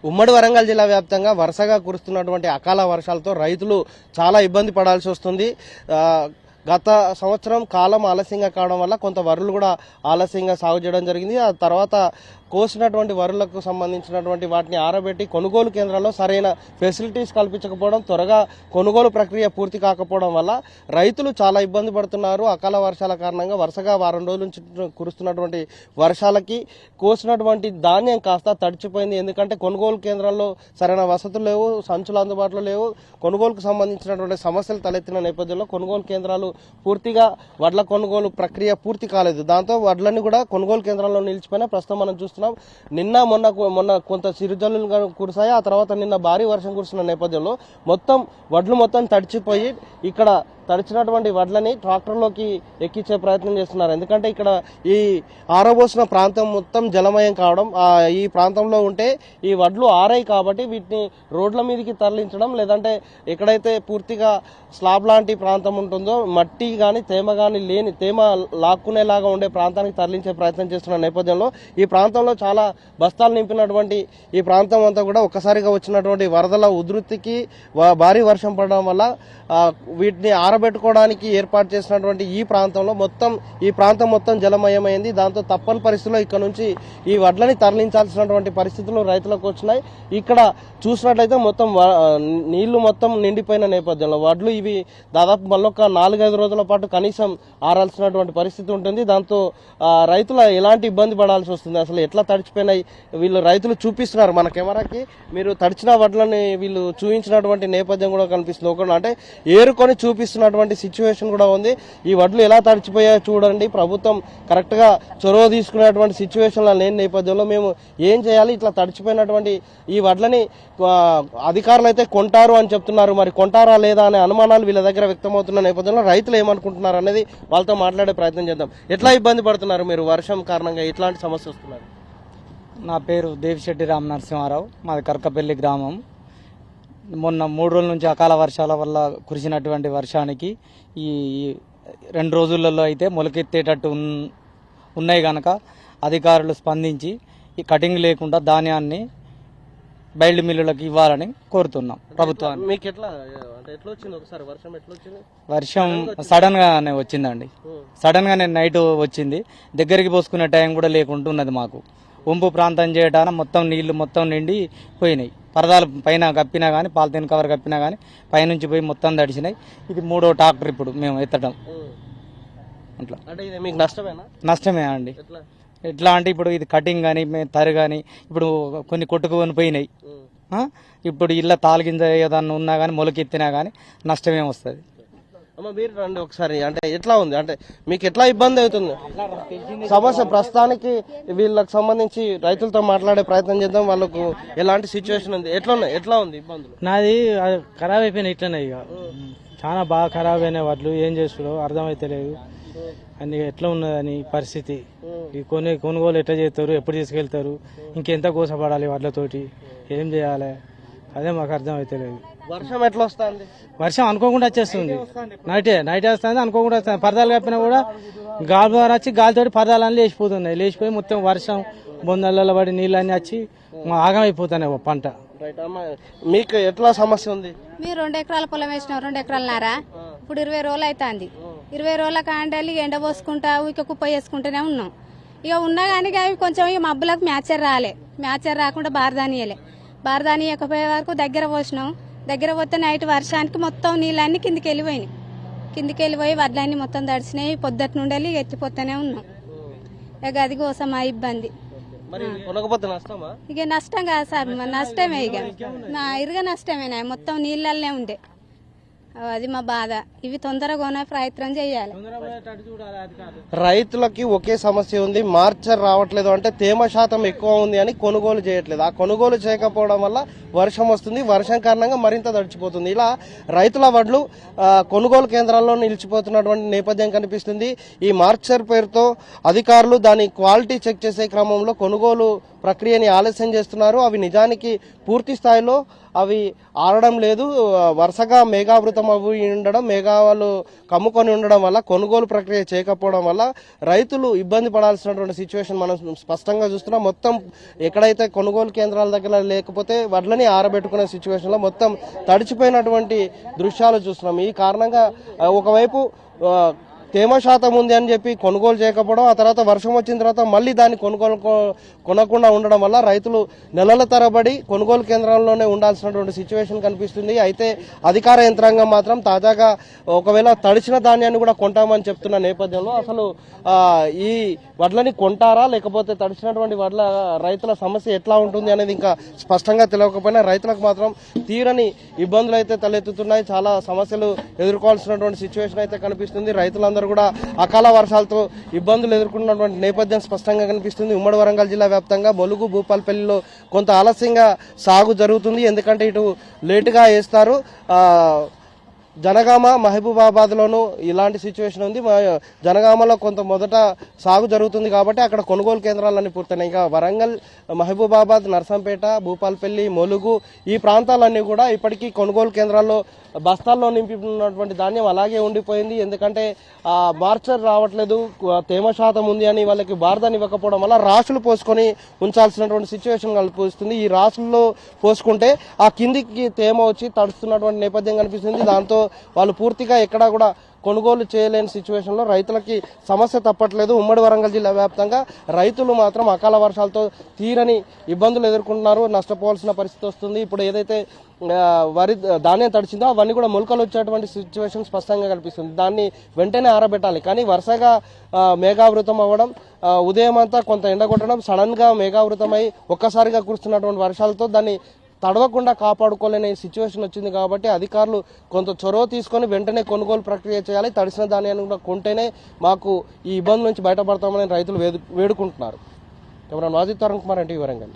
ఉమ్మడి వరంగల్ జిల్లా వ్యాప్తంగా వరుసగా కురుస్తున్నటువంటి అకాల వర్షాలతో రైతులు చాలా ఇబ్బంది పడాల్సి వస్తుంది. గత సంవత్సరం కాలం ఆలస్యంగా కావడం వల్ల కొంత వరులు కూడా ఆలస్యంగా సాగు చేయడం జరిగింది. ఆ తర్వాత కోసినటువంటి వరులకు సంబంధించినటువంటి వాటిని ఆరబెట్టి కొనుగోలు కేంద్రాల్లో సరైన ఫెసిలిటీస్ కల్పించకపోవడం, త్వరగా కొనుగోలు ప్రక్రియ పూర్తి కాకపోవడం వల్ల రైతులు చాలా ఇబ్బంది పడుతున్నారు. అకాల వర్షాల కారణంగా వరుసగా వారం రోజుల నుంచి కురుస్తున్నటువంటి వర్షాలకి కోసినటువంటి ధాన్యం కాస్త తడిచిపోయింది. ఎందుకంటే కొనుగోలు కేంద్రాల్లో సరైన వసతులు లేవు, సంచులు అందుబాటులో లేవు. కొనుగోలుకు సంబంధించినటువంటి సమస్యలు తలెత్తిన నేపథ్యంలో కొనుగోలు కేంద్రాలు పూర్తిగా వడ్ల కొనుగోలు ప్రక్రియ పూర్తి కాలేదు. దాంతో వడ్లన్నీ కూడా కొనుగోలు కేంద్రాల్లో నిలిచిపోయినా ప్రస్తుతం మనం చూస్తున్నాం. నిన్న మొన్న కొంత చిరుజల్లులు కురిశాయి. ఆ తర్వాత నిన్న భారీ వర్షం కురుస్తున్న నేపథ్యంలో వడ్లు మొత్తం తడిచిపోయి ఇక్కడ తడిచినటువంటి వడ్లని ట్రాక్టర్లోకి ఎక్కించే ప్రయత్నం చేస్తున్నారు. ఎందుకంటే ఇక్కడ ఈ ఆరబోసిన ప్రాంతం మొత్తం జలమయం కావడం, ఈ ప్రాంతంలో ఉంటే ఈ వడ్లు ఆరాయి కాబట్టి వీటిని రోడ్ల మీదకి తరలించడం, లేదంటే ఎక్కడైతే పూర్తిగా స్లాబ్ లాంటి ప్రాంతం ఉంటుందో మట్టి కానీ తేమ లాక్కునేలాగా ఉండే ప్రాంతానికి తరలించే ప్రయత్నం చేస్తున్న నేపథ్యంలో ఈ ప్రాంతంలో చాలా బస్తాలు నింపినటువంటి ఈ ప్రాంతం అంతా కూడా ఒక్కసారిగా వచ్చినటువంటి వరదల ఉధృతికి భారీ వర్షం పడడం వల్ల వీటిని ఆరబెట్టుకోవడానికి ఏర్పాటు చేసినటువంటి ఈ ప్రాంతం మొత్తం జలమయమైంది. దాంతో తప్పని పరిస్థితుల్లో ఇక్కడ నుంచి ఈ వడ్లని తరలించాల్సినటువంటి పరిస్థితులు రైతులకు వచ్చినాయి. ఇక్కడ చూసినట్లయితే నీళ్లు మొత్తం నిండిపోయిన నేపథ్యంలో వడ్లు ఇవి దాదాపు మళ్ళొక 4-5 రోజుల పాటు కనీసం ఆరాల్సినటువంటి పరిస్థితి ఉంటుంది. దాంతో రైతులు ఎలాంటి ఇబ్బంది పడాల్సి వస్తుంది. అసలు ఎట్లా తడిచిపోయినాయి వీళ్ళు రైతులు చూపిస్తున్నారు మన కెమెరాకి. మీరు తడిచిన వడ్లని వీళ్ళు చూపించినటువంటి నేపథ్యం కూడా కనిపిస్తుంది. అంటే ఏరుకొని చూపిస్తున్నటువంటి సిచ్యువేషన్ కూడా ఉంది. ఈ వడ్లు ఎలా తడిచిపోయాయో చూడండి. ప్రభుత్వం కరెక్ట్ గా చొరవ తీసుకునేటువంటి సిచ్యువేషన్ లో లేని నేపథ్యంలో మేము ఏం చేయాలి? ఇట్లా తడిచిపోయినటువంటి ఈ వడ్లని అధికారులు అయితే కొంటారు అని చెప్తున్నారు. మరి కొంటారా లేదా అనే అనుమానాలు వీళ్ళ దగ్గర వ్యక్తమవుతున్న నేపథ్యంలో రైతులు ఏమనుకుంటున్నారు అనేది వాళ్ళతో మాట్లాడే ప్రయత్నం చేద్దాం. ఎట్లా ఇబ్బంది పడుతున్నారు మీరు? వర్షం కారణంగా ఎట్లాంటి సమస్య వస్తున్నారు? నా పేరు దేవిశెట్టి రామ నరసింహారావు, మాది కర్కపల్లి గ్రామం. మొన్న 3 రోజుల నుంచి అకాల వర్షాల వల్ల కురిసినటువంటి వర్షానికి ఈ 2 రోజులలో అయితే మొలకెత్తేటట్టు ఉన్నాయి కనుక అధికారులు స్పందించి ఈ కటింగ్ లేకుండా ధాన్యాన్ని బయలు మిల్లులకు ఇవ్వాలని కోరుతున్నాం ప్రభుత్వాన్ని. మీకు ఎట్లా వచ్చింది? ఒకసారి వర్షం సడన్ గానే వచ్చిందండి. సడన్ గానే నైట్ వచ్చింది. దగ్గరికి పోసుకునే టైం కూడా లేకుండా ఉన్నది మాకు. వంపు ప్రాంతం చేయడానికి నీళ్లు నిండి పోయినాయి. పరదాలు పైన కప్పినా కానీ, పాలిథిన్ కవర్ కప్పినా కానీ పైనుంచి పోయి మొత్తం తడిచినాయి. ఇది 3వ ట్రాక్టర్ ఇప్పుడు మేము ఎత్తడం. అట్లా మీకు నష్టమే అండి. ఎట్లా అంటే ఇప్పుడు ఇది కటింగ్ కానీ తరి కానీ ఇప్పుడు కొన్ని కొట్టుకొని పోయినాయి. ఇప్పుడు ఇళ్ళ తాలిగింజ ఏదన్నా ఉన్నా కానీ మొలకెత్తినా కానీ నష్టమే వస్తుంది. మీరు రండి ఒకసారి. అంటే ఎట్లా ఉంది? అంటే మీకు ఎట్లా ఇబ్బంది అవుతుంది సమస్య? ప్రస్తుతానికి వీళ్ళకి సంబంధించి రైతులతో మాట్లాడే ప్రయత్నం చేద్దాం. వాళ్ళకు ఎలాంటి సిచ్యువేషన్ ఉంది, ఎట్లా ఉంది ఇబ్బందులు? నాది ఖరాబ్ అయిపోయినాయి. ఇట్లనే ఇక చాలా బాగా ఖరాబ్ అయిన వడ్లు ఏం చేస్తుడో అర్థమైతే లేదు. అన్ని ఎట్లా ఉన్నదని పరిస్థితి. ఈ కొనుగోలు ఎట్లా చేస్తారు, ఎప్పుడు తీసుకెళ్తారు, ఇంకెంత కోసపడాలి వడ్లతోటి, ఏం చేయాలి అదే మాకు అర్థమైతే లేదు. వర్షం ఎట్లా వస్తుంది? వర్షం అనుకోకుండా వచ్చేస్తుంది. నైట్ వస్తుంది అనుకోకుండా వస్తుంది. పరదాలు కప్పినా కూడా గాలి ద్వారా వచ్చి గాలితోటి పరదాలన్నీ లేచిపోతున్నాయి. లేచిపోయి మొత్తం వర్షం బొందలలో పడి నీళ్ళన్నీ వచ్చి ఆగమైపోతున్నాయి పంట. మీకు ఎట్లా సమస్య ఉంది? మీరు 2 ఎకరాల పొలం వేసినాం, 2 ఎకరాలన్నారా? ఇప్పుడు 20 రోజులు అవుతుంది. 20 రోజుల కాండాలి ఎండ పోసుకుంటా ఇక కుప్ప వేసుకుంటూనే ఉన్నాం. ఇక ఉన్నా కానీ అవి కొంచెం ఇక మబ్బులకు మ్యాచర్ రాకుండా బారదాని ఎక్కపోయే వరకు దగ్గర పోసినాం. దగ్గర పోతే నైట్ వర్షానికి మొత్తం నీళ్ళన్నీ కిందికి వెళ్ళిపోయి వడ్లన్నీ మొత్తం తడిచినాయి. పొద్దుటి నుండి ఎత్తిపోతూనే ఉన్నాం. ఇక అది కోసం ఆ ఇబ్బంది. ఇక నష్టం కాదు సార్, నష్టమే. ఇక నష్టమేనా, మొత్తం నీళ్ళనే ఉండే. అది మా బాధ. ఇవి తొందరగా ప్రయత్నం చేయాలి. రైతులకి ఒకే సమస్య ఉంది, మార్చర్ రావట్లేదు. అంటే తేమ శాతం ఎక్కువ ఉంది అని కొనుగోలు చేయట్లేదు. ఆ కొనుగోలు చేయకపోవడం వల్ల వర్షం వస్తుంది. వర్షం కారణంగా మరింత తడిచిపోతుంది. ఇలా రైతుల వడ్లు కొనుగోలు కేంద్రాల్లో నిలిచిపోతున్నటువంటి నేపథ్యం కనిపిస్తుంది. ఈ మార్చర్ పేరుతో అధికారులు దాని క్వాలిటీ చెక్ చేసే క్రమంలో కొనుగోలు ప్రక్రియని ఆలస్యం చేస్తున్నారు. అవి నిజానికి పూర్తి స్థాయిలో అవి ఆరడం లేదు. వరుసగా మేఘావృతం అవి ఉండడం, మేఘాలు కమ్ముకొని ఉండడం వల్ల కొనుగోలు ప్రక్రియ చేయకపోవడం వల్ల రైతులు ఇబ్బంది పడాల్సినటువంటి సిచ్యువేషన్ మనం స్పష్టంగా చూస్తున్నాం. మొత్తం ఎక్కడైతే కొనుగోలు కేంద్రాల దగ్గర లేకపోతే వడ్లని ఆరబెట్టుకునే సిచ్యువేషన్ లో మొత్తం తడిచిపోయినటువంటి దృశ్యాలు చూస్తున్నాం. ఈ కారణంగా ఒకవైపు తేమ శాతం ఉంది అని చెప్పి కొనుగోలు చేయకపోవడం, ఆ తర్వాత వర్షం వచ్చిన తర్వాత మళ్ళీ దాన్ని కొనకుండా ఉండడం వల్ల రైతులు నెలల తరబడి కొనుగోలు కేంద్రాల్లోనే ఉండాల్సినటువంటి సిచ్యువేషన్ కనిపిస్తుంది. అయితే అధికార యంత్రాంగం మాత్రం తాజాగా ఒకవేళ తడిచిన ధాన్యాన్ని కూడా కొంటామని చెప్తున్న నేపథ్యంలో అసలు ఈ వడ్లని కొంటారా లేకపోతే తడిచినటువంటి వడ్ల రైతుల సమస్య ఎట్లా ఉంటుంది అనేది ఇంకా స్పష్టంగా తెలియకపోయినా రైతులకు మాత్రం తీరని ఇబ్బందులు అయితే తలెత్తుతున్నాయి. చాలా సమస్యలు ఎదుర్కోవాల్సినటువంటి సిచ్యువేషన్ అయితే కనిపిస్తుంది. రైతులందరూ కూడా అకాల వర్షాలతో ఇబ్బందులు ఎదుర్కొన్నటువంటి నేపథ్యం స్పష్టంగా కనిపిస్తుంది. ఉమ్మడి వరంగల్ జిల్లా వ్యాప్తంగా బొలుగు, భూపాలపల్లిలో కొంత ఆలస్యంగా సాగు జరుగుతుంది. ఎందుకంటే ఇటు లేటుగా వేస్తారు. జనగామ, మహబూబాబాద్లోనూ ఇలాంటి సిచ్యువేషన్ ఉంది. జనగామలో కొంత మొదట సాగు జరుగుతుంది కాబట్టి అక్కడ కొనుగోలు కేంద్రాలన్నీ పూర్తయినాయి. ఇక వరంగల్, మహబూబాబాద్, నర్సంపేట, భూపాలపల్లి, మొలుగు ఈ ప్రాంతాలన్నీ కూడా ఇప్పటికీ కొనుగోలు కేంద్రాల్లో బస్తాల్లో నింపి ఉన్నటువంటి ధాన్యం అలాగే ఉండిపోయింది. ఎందుకంటే మార్చర్ రావట్లేదు, తేమ శాతం ఉంది అని వాళ్ళకి బారదాన్ని ఇవ్వకపోవడం వల్ల రాసులు పోసుకొని ఉంచాల్సినటువంటి సిచ్యువేషన్ కల్పిస్తుంది. ఈ రాసుల్లో పోసుకుంటే ఆ కిందికి తేమ వచ్చి తడుస్తున్నటువంటి నేపథ్యం కనిపిస్తుంది. దాంతో వాళ్ళు పూర్తిగా ఎక్కడా కూడా కొనుగోలు చేయలేని సిచ్యువేషన్లో రైతులకి సమస్య తప్పట్లేదు. ఉమ్మడి వరంగల్ జిల్లా వ్యాప్తంగా రైతులు మాత్రం అకాల వర్షాలతో తీరని ఇబ్బందులు ఎదుర్కొంటున్నారు, నష్టపోవాల్సిన పరిస్థితి వస్తుంది. ఇప్పుడు ఏదైతే వరి ధాన్యం తడిచిందో అవన్నీ కూడా మొలకలు వచ్చేటువంటి సిచ్యువేషన్ స్పష్టంగా కనిపిస్తుంది. దాన్ని వెంటనే ఆరబెట్టాలి. కానీ వరుసగా మేఘావృతం అవ్వడం, ఉదయం అంతా కొంత ఎండ కొట్టడం, సడన్ గా మేఘావృతమై ఒక్కసారిగా కురుస్తున్నటువంటి వర్షాలతో దాన్ని తడవకుండా కాపాడుకోలేని సిచ్యువేషన్ వచ్చింది. కాబట్టి అధికారులు కొంత చొరవ తీసుకొని వెంటనే కొనుగోలు ప్రక్రియ చేయాలి. తడిసిన ధాన్యాన్ని కూడా కొంటేనే మాకు ఈ ఇబ్బంది నుంచి బయటపడతామని రైతులు వేడుకుంటున్నారు. కెమెరా వాజిద్ తరుణ్ కుమార్, ఎన్టీవీ వరంగల్.